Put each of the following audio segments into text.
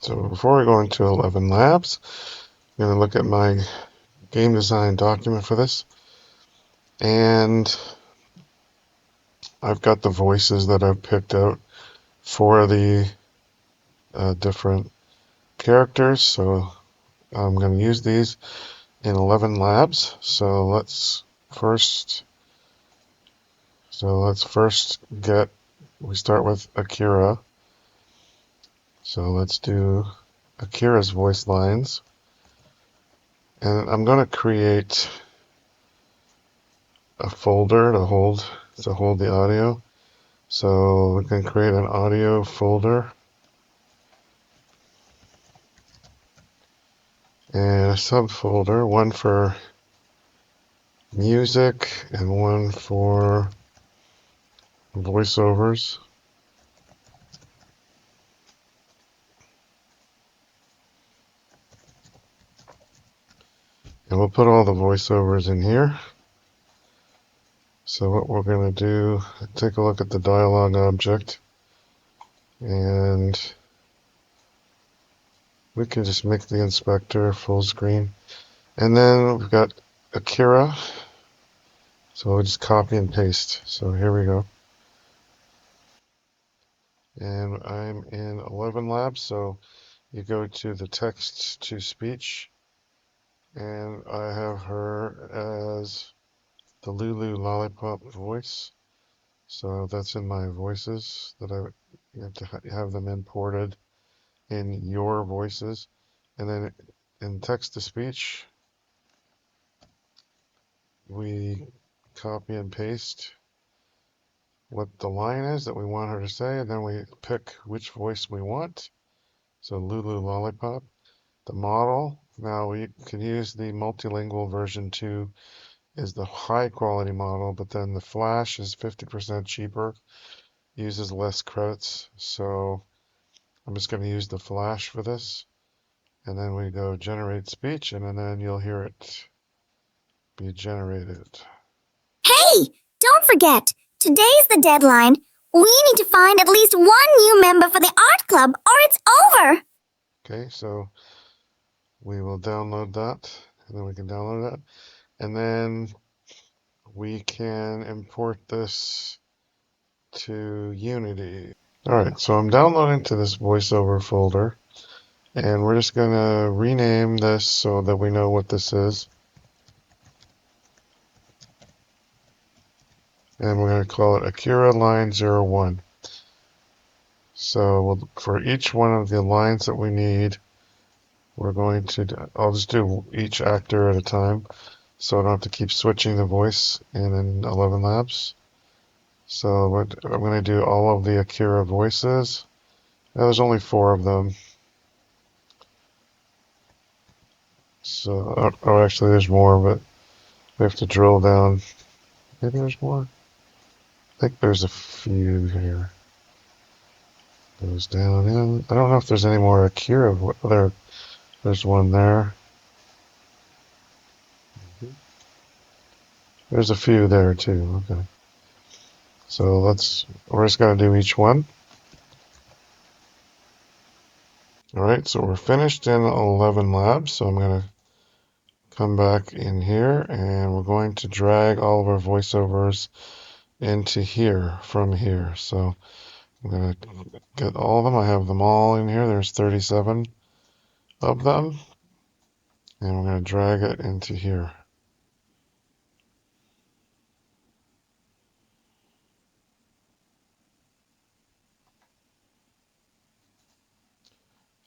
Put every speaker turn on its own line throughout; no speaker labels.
So before we go into Elevenlabs, I'm going to look at my game design document for this. And I've got the voices that I've picked out for the different characters. So I'm going to use these in Elevenlabs. So let's first we start with Akira. So let's do Akira's voice lines. And I'm going to create a folder to hold the audio. So we can create an audio folder and a subfolder, one for music and one for voiceovers. And we'll put all the voiceovers in here. So what we're going to do, take a look at the dialog object, and we can just make the inspector full screen. And then we've got Akira, so we'll just copy and paste. So here we go. And I'm in Elevenlabs, so you go to the text to speech, and I have her as the Lulu Lollipop voice. So that's in my voices that you have to have them imported in your voices. And then in text to speech, we copy and paste what the line is that we want her to say, and then we pick which voice we want. So Lulu Lollipop. The model, now we can use the multilingual version 2 is the high quality model, but then the Flash is 50% cheaper, uses less credits. So I'm just going to use the Flash for this. And then we go generate speech, and then you'll hear it be generated.
Hey, don't forget, today's the deadline. We need to find at least one new member for the art club or it's over.
Okay, so we will download that, and then we can download that. And then we can import this to Unity. Alright, so I'm downloading to this voiceover folder, and we're just going to rename this so that we know what this is. And we're going to call it Akira Line 01. So for each one of the lines that we need, we're going to, I'll just do each actor at a time, so I don't have to keep switching the voice in Elevenlabs. So I'm going to do all of the Akira voices. Now, there's only 4 of them. So, oh, actually there's more, but we have to drill down. Maybe there's more? I think there's a few here. Goes down in. I don't know if there's any more Akira. There's one there. There's a few there too. Okay. So we're just going to do each one. Alright, so we're finished in Elevenlabs. So I'm going to come back in here, and we're going to drag all of our voiceovers into here from here. So I'm going to get all of them. I have them all in here. There's 37 of them. And we're going to drag it into here.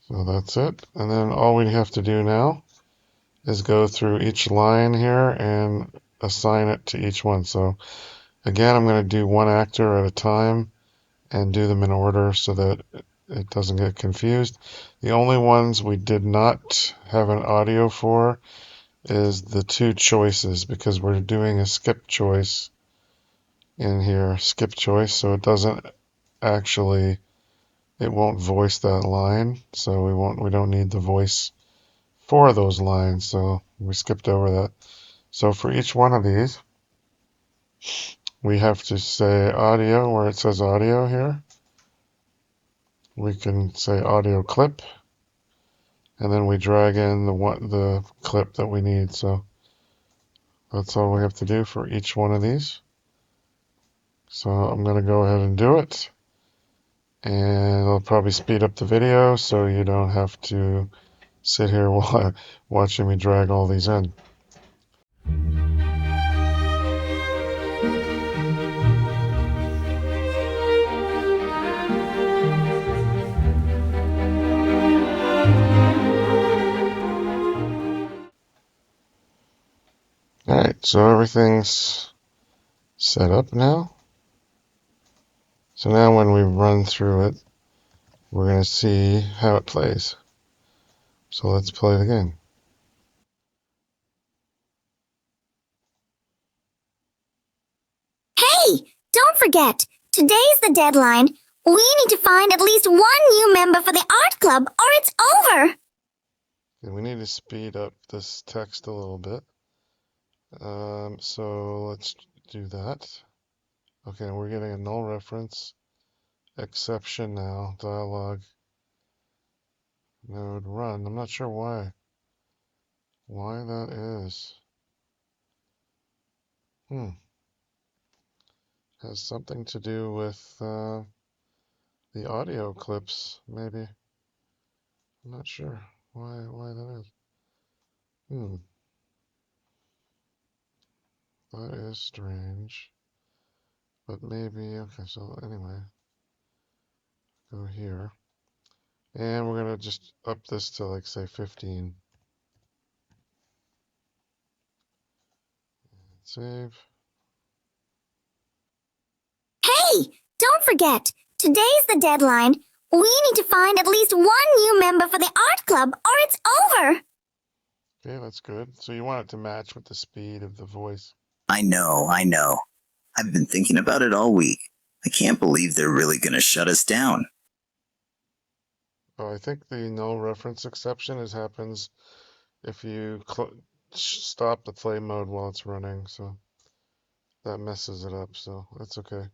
So that's it. And then all we have to do now is go through each line here and assign it to each one. So again, I'm going to do one actor at a time and do them in order so that it doesn't get confused. The only ones we did not have an audio for is the 2 choices, because we're doing a skip choice in here, skip choice, so it doesn't actually, it won't voice that line, so we don't need the voice for those lines, so we skipped over that. So for each one of these, we have to say audio where it says audio here. We can say audio clip, and then we drag in the clip that we need. So that's all we have to do for each one of these. So I'm going to go ahead and do it. And it'll probably speed up the video so you don't have to sit here while watching me drag all these in. Alright, so everything's set up now. So now when we run through it, we're going to see how it plays. So let's play it again.
Hey, don't forget, today's the deadline. We need to find at least one new member for the art club or it's over.
Okay, we need to speed up this text a little bit. So let's do that. Okay, we're getting a null reference exception now. Dialog node run. I'm not sure why that is. Has something to do with the audio clips, maybe. I'm not sure why that is. That is strange. But maybe, okay, so anyway, go here. And we're going to just up this to, like, say 15. Save.
Hey, don't forget, today's the deadline. We need to find at least one new member for the art club or it's over.
Okay, that's good. So you want it to match with the speed of the voice.
I know. I've been thinking about it all week. I can't believe they're really going to shut us down.
Oh, I think the null reference exception happens if you stop the play mode while it's running, so that messes it up, so that's okay.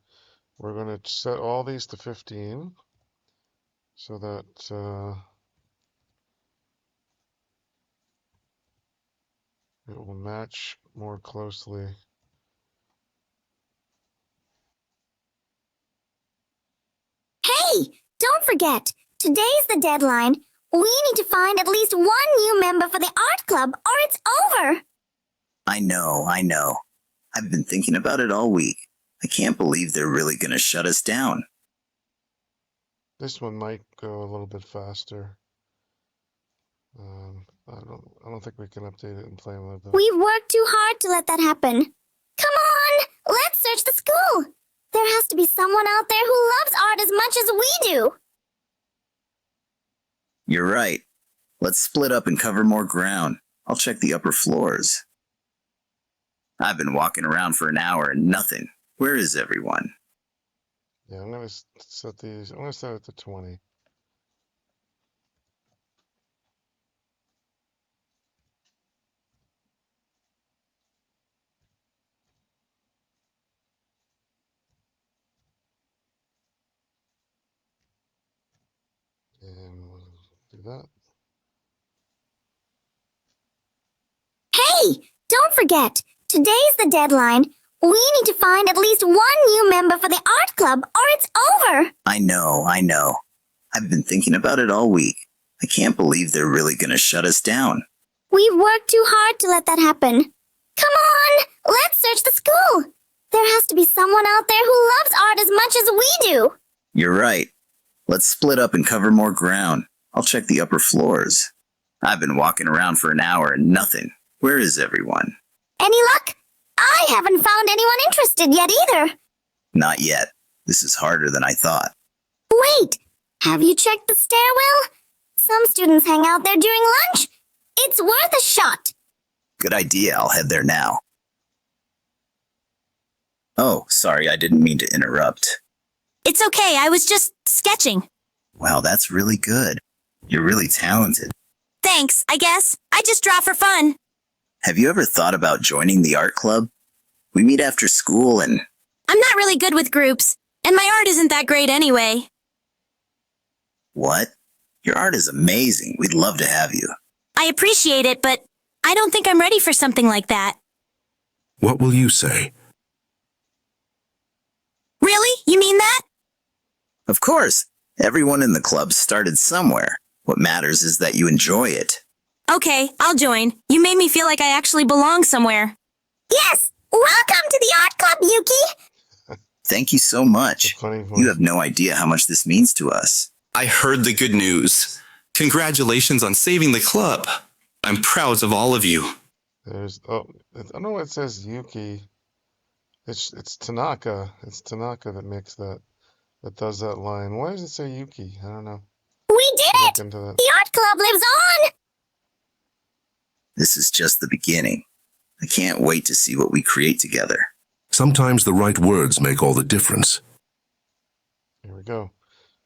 We're going to set all these to 15 so that it will match more closely.
Hey, don't forget, today's the deadline. We need to find at least one new member for the art club or it's over.
I know. I've been thinking about it all week. I can't believe they're really going to shut us down.
This one might go a little bit faster. I don't think we can update it in plain mode though.
We've worked too hard to let that happen. Come on, let's search the school. There has to be someone out there who loves art as much as we do.
You're right. Let's split up and cover more ground. I'll check the upper floors. I've been walking around for an hour and nothing. Where is everyone?
Yeah, I'm going to set these. I'm going to set it to 20. And we'll do that.
Hey, don't forget, today's the deadline. We need to find at least one new member for the art club or it's over.
I know. I've been thinking about it all week. I can't believe they're really going to shut us down.
We've worked too hard to let that happen. Come on, let's search the school. There has to be someone out there who loves art as much as we do.
You're right. Let's split up and cover more ground. I'll check the upper floors. I've been walking around for an hour and nothing. Where is everyone?
Any luck? I haven't found anyone interested yet either.
Not yet. This is harder than I thought.
Wait, have you checked the stairwell? Some students hang out there during lunch. It's worth a shot.
Good idea. I'll head there now. Oh, sorry, I didn't mean to interrupt.
It's okay, I was just sketching.
Wow, that's really good. You're really talented.
Thanks, I guess. I just draw for fun.
Have you ever thought about joining the art club? We meet after school and...
I'm not really good with groups, and my art isn't that great anyway.
What? Your art is amazing. We'd love to have you.
I appreciate it, but I don't think I'm ready for something like that.
What will you say?
Really? You mean that?
Of course, everyone in the club started somewhere. What matters is that you enjoy it.
Okay, I'll join. You made me feel like I actually belong somewhere.
Yes! Welcome to the art club, Yuki!
Thank you so much.
The funny voice.
You have no idea how much this means to us.
I heard the good news. Congratulations on saving the club. I'm proud of all of you.
There's I don't know what it says Yuki. It's Tanaka. It's Tanaka that makes that does that line. Why does it say Yuki? I don't know.
We did
Look
it!
into that.
The art club lives on!
This is just the beginning. I can't wait to see what we create together.
Sometimes the right words make all the difference.
Here we go.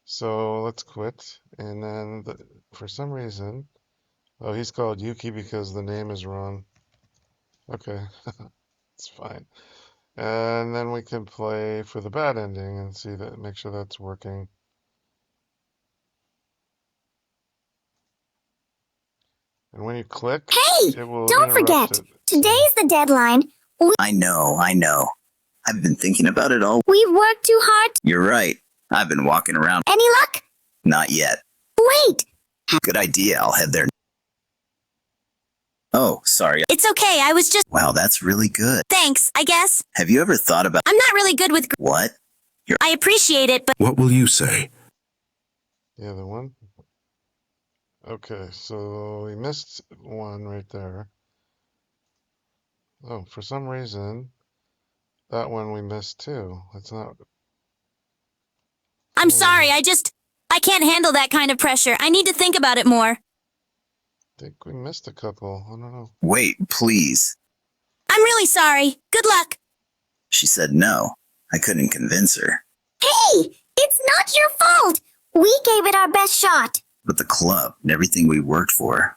So let's quit, and then for some reason, oh, he's called Yuki because the name is wrong. Okay, it's fine. And then we can play for the bad ending and see that, make sure that's working. And when you click,
Hey!
it will
Don't
interrupt
forget,
it.
today's the deadline.
I know. I've been thinking about it all.
We've worked too hard.
You're right. I've been walking around.
Any luck?
Not yet.
Wait!
Good idea. I'll head there. Oh, sorry.
It's okay, I was just...
Wow, that's really good.
Thanks, I guess.
Have you ever thought about
I'm not really good with...
what?
I appreciate it, but...
What will you say?
The other one. Okay, so we missed one right there. Oh, for some reason, that one we missed too. It's not.
I'm sorry, I can't handle that kind of pressure. I need to think about it more.
I think we missed a couple. I don't know.
Wait, please.
I'm really sorry. Good luck.
She said no. I couldn't convince her.
Hey! It's not your fault! We gave it our best shot.
But the club and everything we worked for.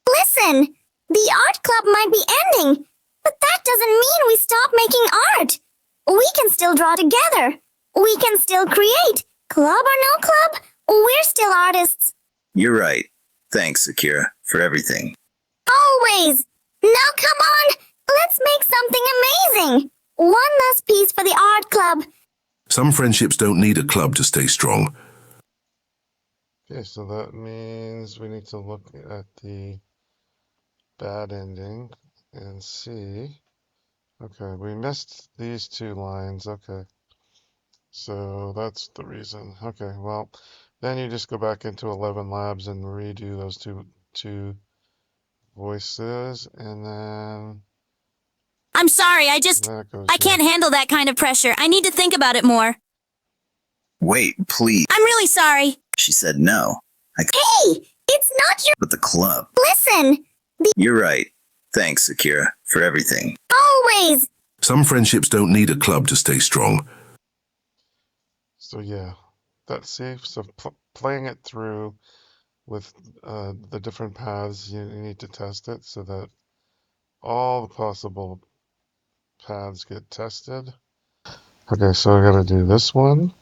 Listen! The art club might be ending, but that doesn't mean we stop making art. We can still draw together. We can still create. Club or no club, we're still artists.
You're right. Thanks, Akira, for everything.
Always! Now come on! Let's make something amazing! One last piece for the art club.
Some friendships don't need a club to stay strong.
Okay, so that means we need to look at the bad ending and see. Okay, we missed these two lines. Okay, so that's the reason. Okay, well, then you just go back into Elevenlabs and redo those two voices, and then
I'm sorry,
that goes
I
here.
can't handle that kind of pressure. I need to think about it more.
Wait, please.
I'm really sorry.
She said no.
Hey! It's not your...
But the club.
Listen!
You're right. Thanks, Akira, for everything.
Always!
Some friendships don't need a club to stay strong.
So yeah, that's safe. So playing it through with the different paths, you need to test it so that all the possible paths get tested. Okay, so I gotta do this one.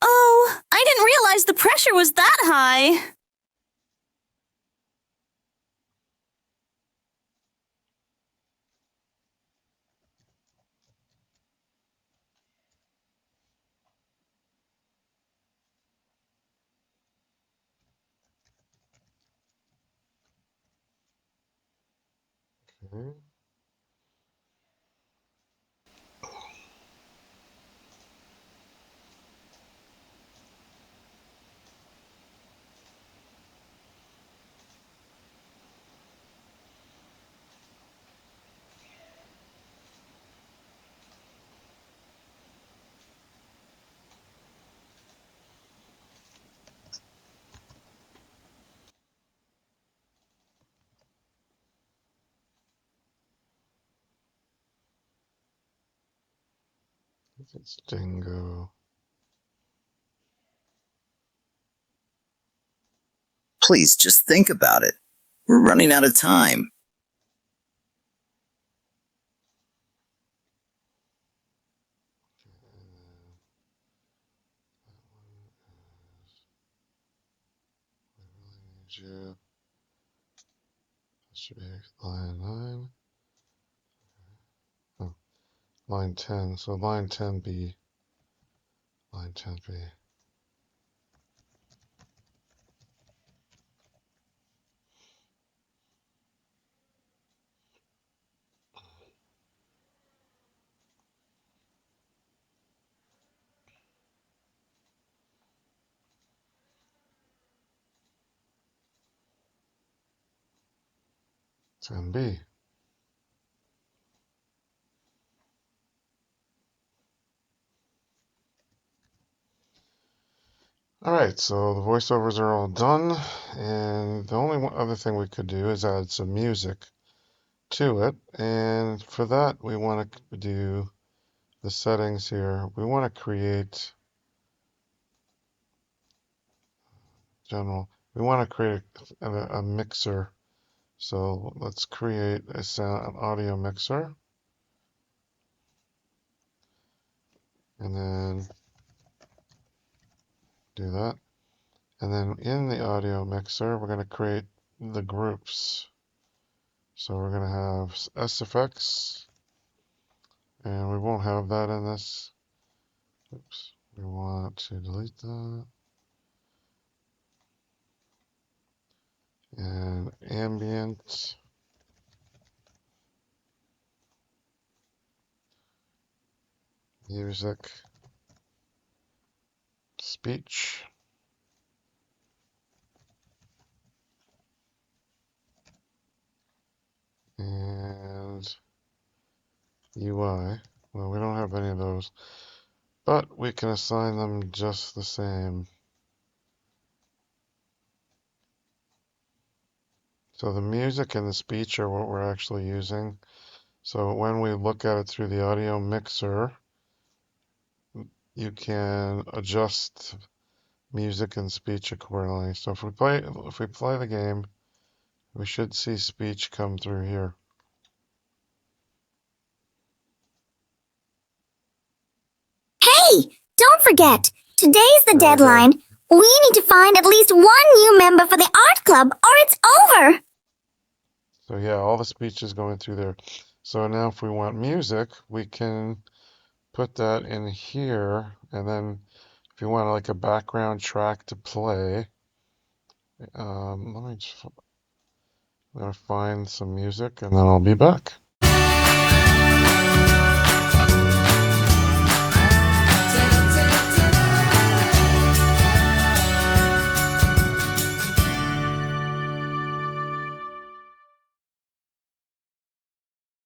Oh, I didn't realize the pressure was that high.
Okay. It's Dingo.
Please just think about it. We're running out of time.
That should be line 9. Oh, line 10. So line 10B. Line 10B. It's NB. Alright, so the voiceovers are all done, and the only other thing we could do is add some music to it, and for that we want to do the settings here. We want to create general. We want to create a mixer. So let's create an audio mixer, and then do that. And then in the audio mixer, we're going to create the groups. So we're going to have SFX, and we won't have that in this. Oops, we want to delete that. And ambient, music, speech, and UI. Well, we don't have any of those, but we can assign them just the same. So the music and the speech are what we're actually using. So when we look at it through the audio mixer, you can adjust music and speech accordingly. So if we play the game, we should see speech come through here.
Hey, don't forget, today's the
There we go.
deadline. We need to find at least one new member for the art club or it's over.
So yeah, all the speech is going through there. So now if we want music, we can put that in here, and then if you want like a background track to play, I'm gonna find some music and then I'll be back.